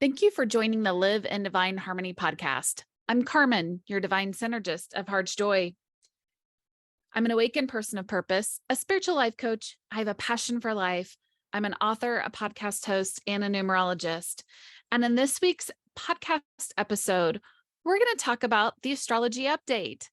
Thank you for joining the Live in Divine Harmony podcast. I'm Carmen, your divine synergist of Heart's Joy. I'm an awakened person of purpose, a spiritual life coach. I have a passion for life. I'm an author, a podcast host, and a numerologist. And in this week's podcast episode, we're going to talk about the astrology update.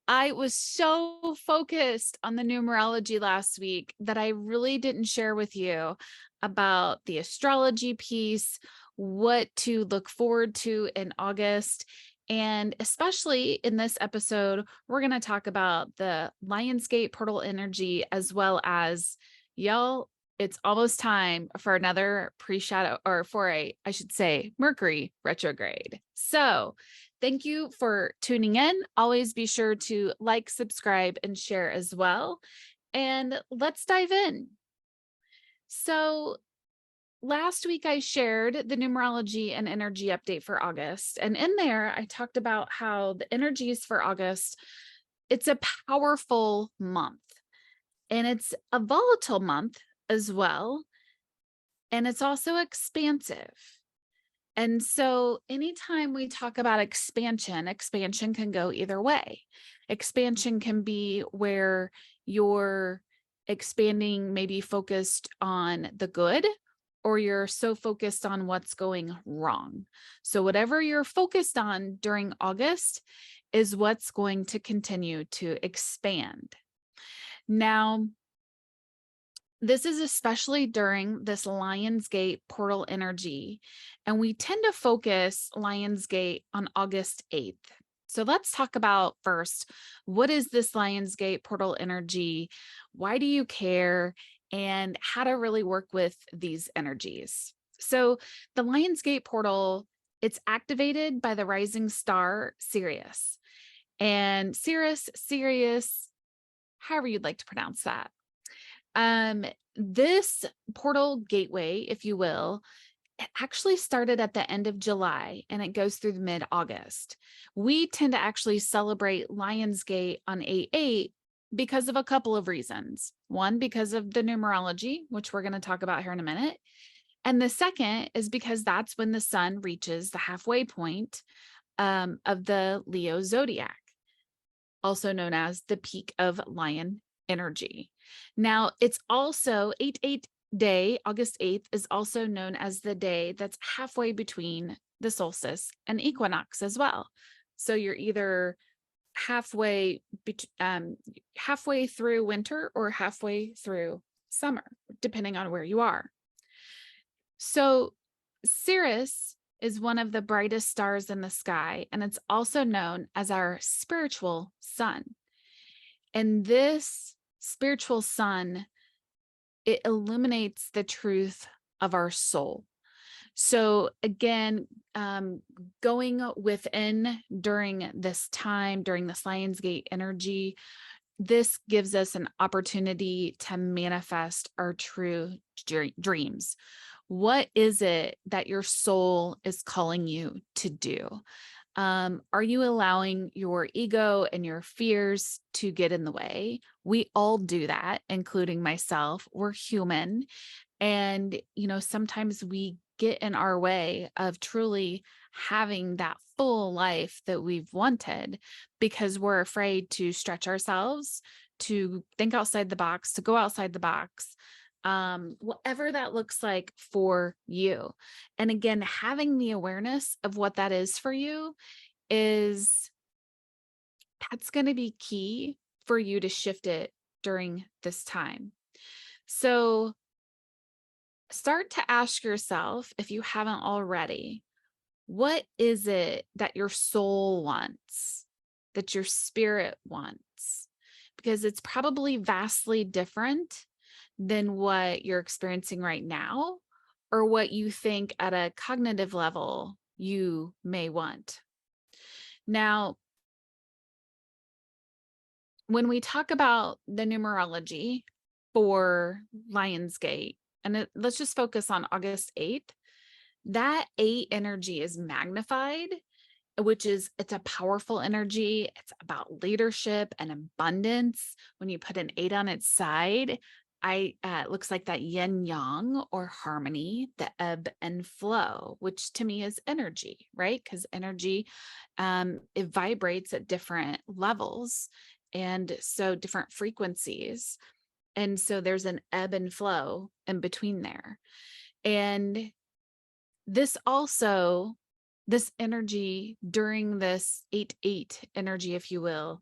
I was so focused on the numerology last week that I really didn't share with you about the astrology piece, what to look forward to in August. And especially in this episode, we're going to talk about the Lionsgate portal energy, as well as, y'all, it's almost time for another pre-shadow, or for I should say, Mercury retrograde. So thank you for tuning in. Always be sure to like, subscribe, and share as well. And let's dive in. So last week I shared the numerology and energy update for August. And in there, I talked about how the energies for August, it's a powerful month and it's a volatile month as well. And it's also expansive. And so anytime we talk about expansion can go either way. Expansion can be where you're expanding, maybe focused on the good, or you're so focused on what's going wrong. So whatever you're focused on during August is what's going to continue to expand. Now, this is especially during this Lionsgate portal energy, and we tend to focus Lionsgate on August 8th. So let's talk about first, what is this Lionsgate portal energy? Why do you care? And how to really work with these energies. So the Lionsgate portal, it's activated by the rising star Sirius. And Sirius, however you'd like to pronounce that. This portal gateway, if you will, it actually started at the end of July and it goes through mid-August. We tend to actually celebrate Lionsgate on 8/8 because of a couple of reasons. One, because of the numerology, which we're going to talk about here in a minute. And the second is because that's when the sun reaches the halfway point of the Leo zodiac, also known as the peak of Lion energy. Now, it's also 8/8 day, August 8th, is also known as the day that's halfway between the solstice and equinox as well. So you're either halfway through winter or halfway through summer, depending on where you are. So Sirius is one of the brightest stars in the sky, and it's also known as our spiritual sun. And this spiritual sun, it illuminates the truth of our soul. So again, going within during this time, during this Lionsgate energy, this gives us an opportunity to manifest our true dreams. What is it that your soul is calling you to do? Are you allowing your ego and your fears to get in the way? We all do that, including myself. We're human. And, sometimes we get in our way of truly having that full life that we've wanted because we're afraid to stretch ourselves, to think outside the box, to go outside the box, whatever that looks like for you. And again, having the awareness of what that is for you that's going to be key for you to shift it during this time. So start to ask yourself, if you haven't already, what is it that your soul wants, that your spirit wants? Because it's probably vastly different than what you're experiencing right now, or what you think at a cognitive level you may want. Now, when we talk about the numerology for Lionsgate, and let's just focus on August 8th, that 8 energy is magnified, it's a powerful energy. It's about leadership and abundance. When you put an 8 on its side, it looks like that yin yang or harmony, the ebb and flow, which to me is energy, right? Because energy, it vibrates at different levels. And so different frequencies. And so there's an ebb and flow in between there. And this also, this energy during this 8-8 energy, if you will,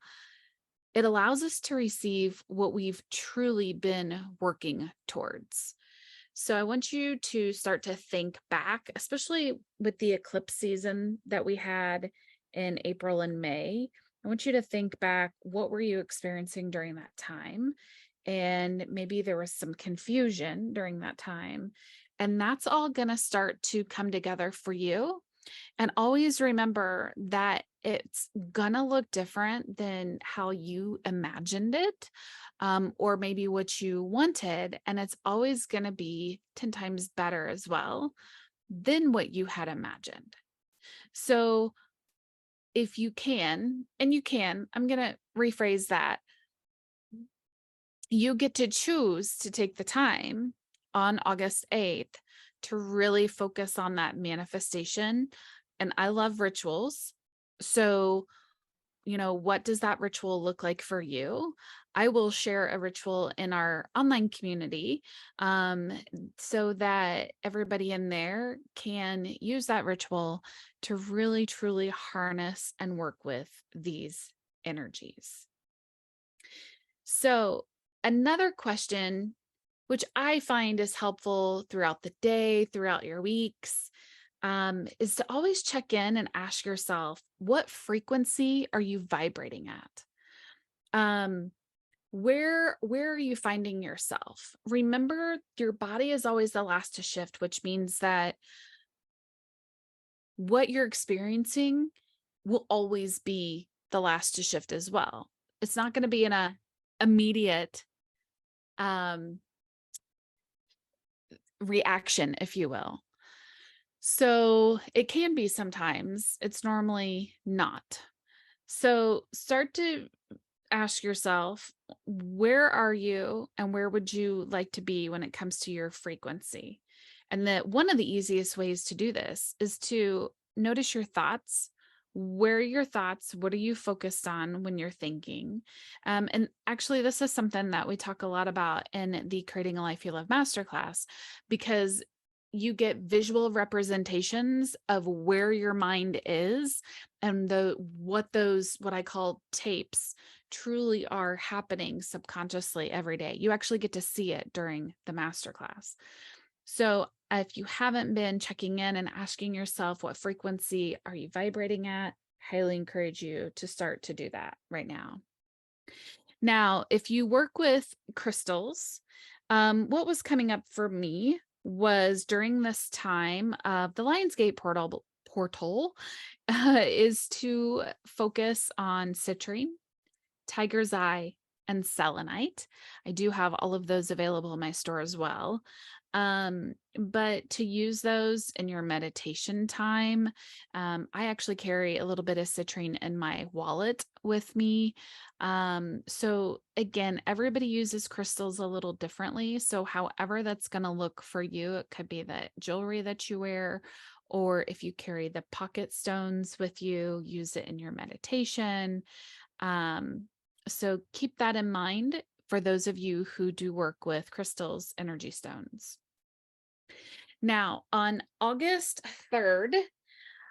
it allows us to receive what we've truly been working towards. So I want you to start to think back, especially with the eclipse season that we had in April and May. I want you to think back, what were you experiencing during that time? And maybe there was some confusion during that time. And that's all going to start to come together for you. And always remember that it's going to look different than how you imagined it, or maybe what you wanted. And it's always going to be 10 times better as well than what you had imagined. So if you can, and you can, I'm going to rephrase that. You get to choose to take the time on August 8th to really focus on that manifestation. And I love rituals. So, what does that ritual look like for you? I will share a ritual in our online community, so that everybody in there can use that ritual to really, truly harness and work with these energies. So, another question, which I find is helpful throughout the day, throughout your weeks, is to always check in and ask yourself, what frequency are you vibrating at? Where are you finding yourself? Remember, your body is always the last to shift, which means that what you're experiencing will always be the last to shift as well. It's not going to be in a immediate reaction, if you will. So it can be sometimes, it's normally not. So start to ask yourself, where are you and where would you like to be when it comes to your frequency? And that one of the easiest ways to do this is to notice your thoughts. Where are your thoughts? What are you focused on when you're thinking? And actually, this is something that we talk a lot about in the Creating a Life You Love Masterclass, because you get visual representations of where your mind is and what I call tapes truly are happening subconsciously every day. You actually get to see it during the masterclass. So if you haven't been checking in and asking yourself, what frequency are you vibrating at? Highly encourage you to start to do that right now. Now, if you work with crystals, what was coming up for me was during this time of the Lionsgate portal is to focus on citrine, tiger's eye, and selenite. I do have all of those available in my store as well. But to use those in your meditation time, I actually carry a little bit of citrine in my wallet with me. So again, everybody uses crystals a little differently. So however that's going to look for you, it could be the jewelry that you wear, or if you carry the pocket stones with you, use it in your meditation. So keep that in mind for those of you who do work with crystals, energy stones. Now, on August 3rd,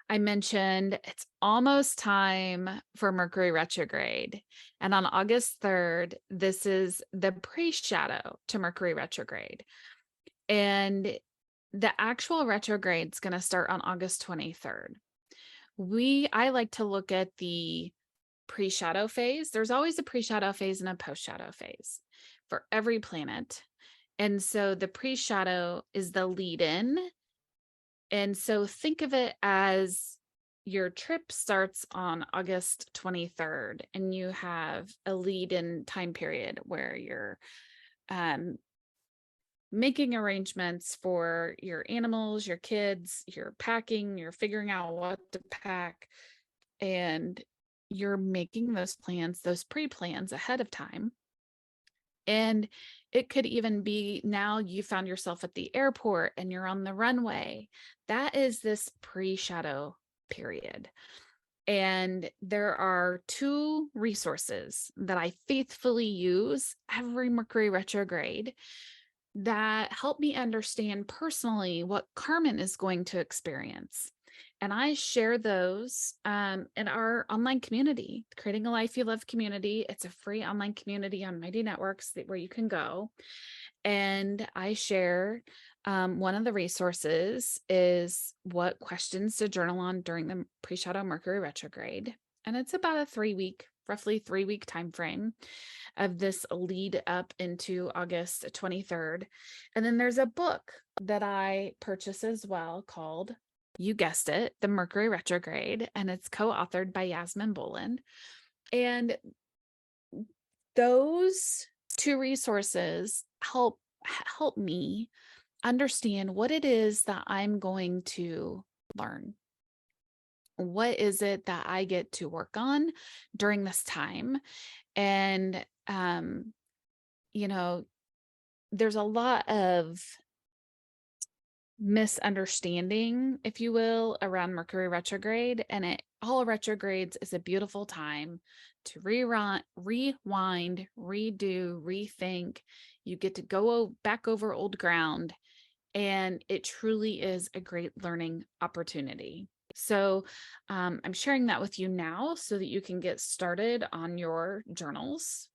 I mentioned it's almost time for Mercury retrograde. And on August 3rd, this is the pre-shadow to Mercury retrograde. And the actual retrograde is going to start on August 23rd. I like to look at the pre-shadow phase. There's always a pre-shadow phase and a post-shadow phase for every planet. And so the pre-shadow is the lead in. And so think of it as your trip starts on August 23rd and you have a lead in time period where you're making arrangements for your animals, your kids, you're packing, you're figuring out what to pack, and you're making those plans, those pre-plans ahead of time. And It could even be now you found yourself at the airport and you're on the runway. That is this pre-shadow period. And there are two resources that I faithfully use every Mercury retrograde that help me understand personally what Carmen is going to experience. And I share those in our online community, Creating a Life You Love community. It's a free online community on Mighty Networks where you can go. And I share one of the resources is what questions to journal on during the pre-shadow Mercury retrograde. And it's about a roughly 3-week time frame of this lead up into August 23rd. And then there's a book that I purchase as well called, you guessed it, The Mercury Retrograde, and it's co-authored by Yasmin Boland. And those two resources help me understand what it is that I'm going to learn. What is it that I get to work on during this time? And there's a lot of misunderstanding, if you will, around Mercury retrograde, and all retrogrades is a beautiful time to rewind, redo, rethink. You get to go back over old ground, and it truly is a great learning opportunity. So I'm sharing that with you now so that you can get started on your journals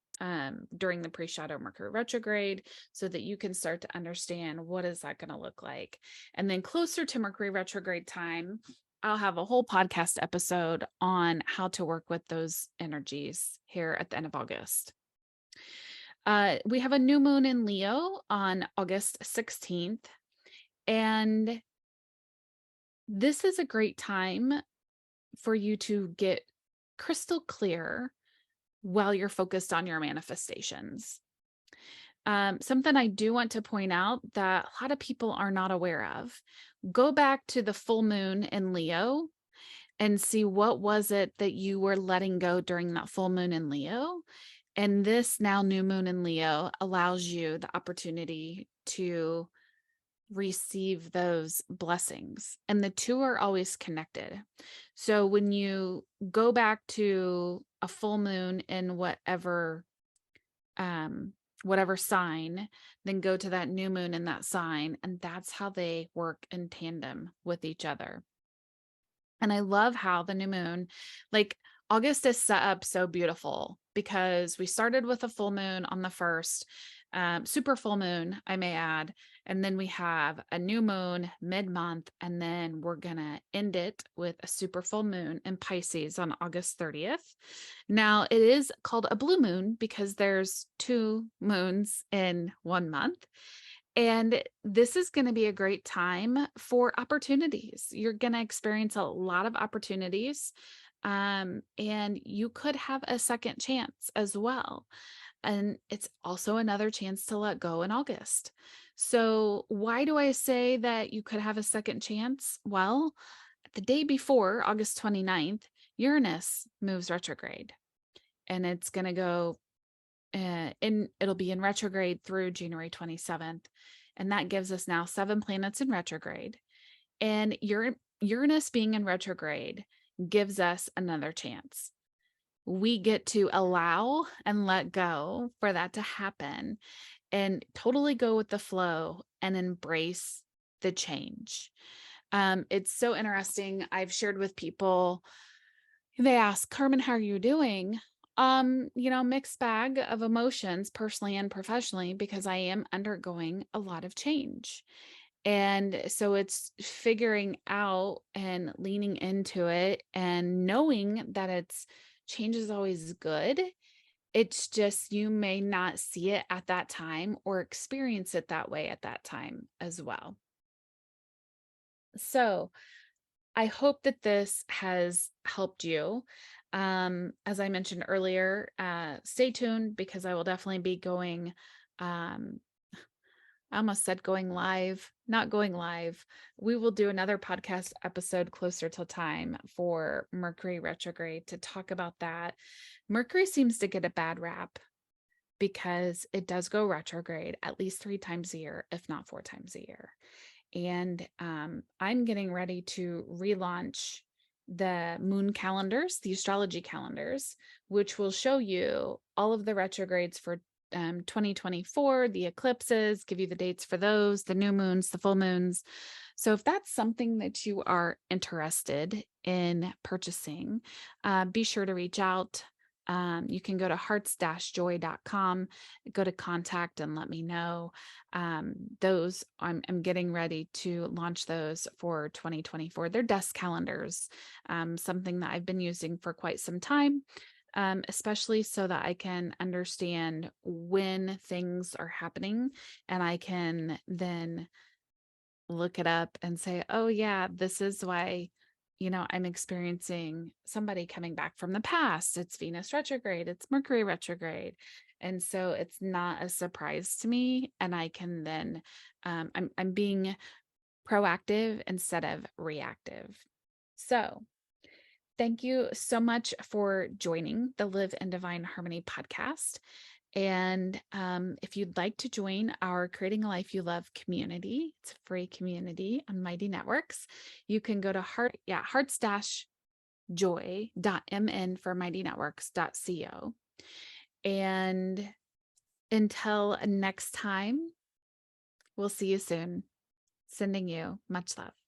during the pre-shadow Mercury retrograde, so that you can start to understand what is that going to look like. And then closer to Mercury retrograde time, I'll have a whole podcast episode on how to work with those energies here at the end of August. We have a new moon in Leo on August 16th. And this is a great time for you to get crystal clear while you're focused on your manifestations. Something I do want to point out that a lot of people are not aware of. Go back to the full moon in Leo and see what was it that you were letting go during that full moon in Leo. And this now new moon in Leo allows you the opportunity to receive those blessings, and the two are always connected. So when you go back to a full moon in whatever sign, then go to that new moon in that sign, and that's how they work in tandem with each other. And I love how the new moon, like August is set up so beautiful because we started with a full moon on the 1st, super full moon, I may add. And then we have a new moon mid-month, and then we're going to end it with a super full moon in Pisces on August 30th. Now, it is called a blue moon because there's 2 moons in 1 month. And this is going to be a great time for opportunities. You're going to experience a lot of opportunities, and you could have a second chance as well. And it's also another chance to let go in August. So why do I say that you could have a second chance? Well, the day before, August 29th, Uranus moves retrograde, and it's going to go it'll be in retrograde through January 27th. And that gives us now 7 planets in retrograde. And Uranus being in retrograde gives us another chance. We get to allow and let go for that to happen and totally go with the flow and embrace the change. It's so interesting. I've shared with people, they ask, Carmen, how are you doing? Mixed bag of emotions personally and professionally, because I am undergoing a lot of change. And so it's figuring out and leaning into it and knowing that change is always good. It's just, you may not see it at that time or experience it that way at that time as well. So I hope that this has helped you. As I mentioned earlier, stay tuned because I will definitely be going, I almost said going live, not going live. We will do another podcast episode closer to time for Mercury retrograde to talk about that. Mercury seems to get a bad rap. because it does go retrograde at least 3 times a year, if not 4 times a year. And I'm getting ready to relaunch the moon calendars, the astrology calendars, which will show you all of the retrogrades for 2024, the eclipses, give you the dates for those, the new moons, the full moons. So if that's something that you are interested in purchasing, be sure to reach out. You can go to hearts-joy.com, go to contact and let me know. Those I'm getting ready to launch those for 2024. They're desk calendars, something that I've been using for quite some time, especially so that I can understand when things are happening and I can then look it up and say, oh, yeah, this is why, I'm experiencing somebody coming back from the past. It's Venus retrograde, it's Mercury retrograde. And so it's not a surprise to me. And I can then, I'm being proactive instead of reactive. So thank you so much for joining the Live in Divine Harmony podcast. And if you'd like to join our Creating a Life You Love community, it's a free community on Mighty Networks. You can go to hearts-joy.mn for mightynetworks.co. And until next time, we'll see you soon. Sending you much love.